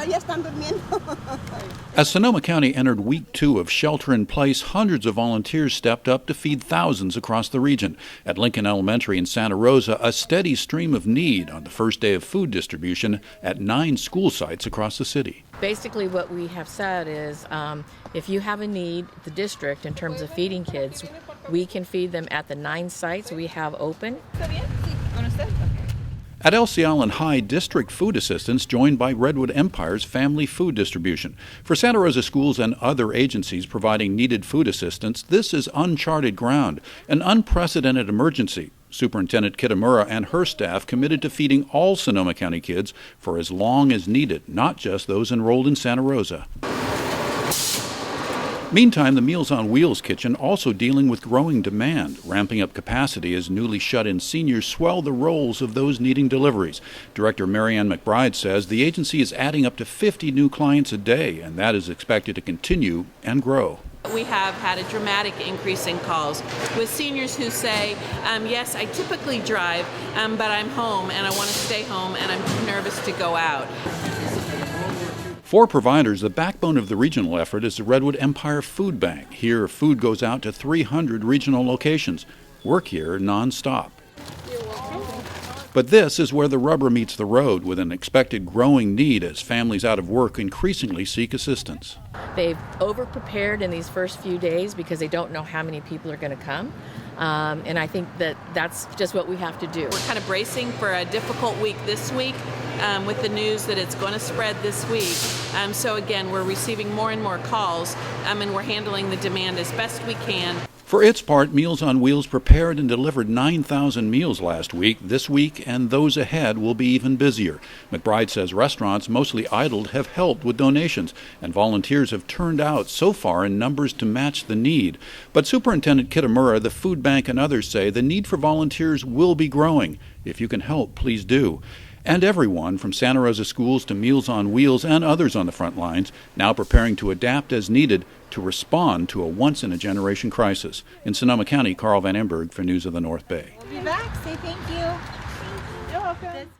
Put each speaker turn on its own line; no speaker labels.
ya están durmiendo.
As Sonoma County entered week 2 of shelter-in-place, hundreds of volunteers stepped up to feed thousands across the region. At Lincoln Elementary in Santa Rosa, a steady stream of need on the first day of food distribution at 9 school sites across the city.
Basically what we have said is if you have a need, the district, in terms of feeding kids, we can feed them at the 9 sites we have open.
At Elsie Allen High, district food assistants joined by Redwood Empire's family food distribution. For Santa Rosa schools and other agencies providing needed food assistance, this is uncharted ground, an unprecedented emergency. Superintendent Kitamura and her staff committed to feeding all Sonoma County kids for as long as needed, not just those enrolled in Santa Rosa. Meantime, the Meals on Wheels kitchen also dealing with growing demand, ramping up capacity as newly shut-in seniors swell the rolls of those needing deliveries. Director Marianne McBride says the agency is adding up to 50 new clients a day, and that is expected to continue and grow.
We have had a dramatic increase in calls with seniors who say, yes, I typically drive, but I'm home and I want to stay home and I'm too nervous to go out.
For providers, the backbone of the regional effort is the Redwood Empire Food Bank. Here, food goes out to 300 regional locations. Work here nonstop. But this is where the rubber meets the road, with an expected growing need as families out of work increasingly seek assistance.
They've over-prepared in these first few days because they don't know how many people are going to come. And I think that that's just what we have to do.
We're kind of bracing for a difficult week this week with the news that it's going to spread this week. So again, we're receiving more and more calls and we're handling the demand as best we can.
For its part, Meals on Wheels prepared and delivered 9,000 meals last week. This week and those ahead will be even busier. McBride says restaurants, mostly idled, have helped with donations, and volunteers have turned out so far in numbers to match the need. But Superintendent Kitamura, the food bank, and others say the need for volunteers will be growing. If you can help, please do. And everyone from Santa Rosa schools to Meals on Wheels and others on the front lines now preparing to adapt as needed to respond to a once-in-a-generation crisis. In Sonoma County, Carl Van Emberg for News of the North Bay.
We'll be back. Say thank you. You're welcome.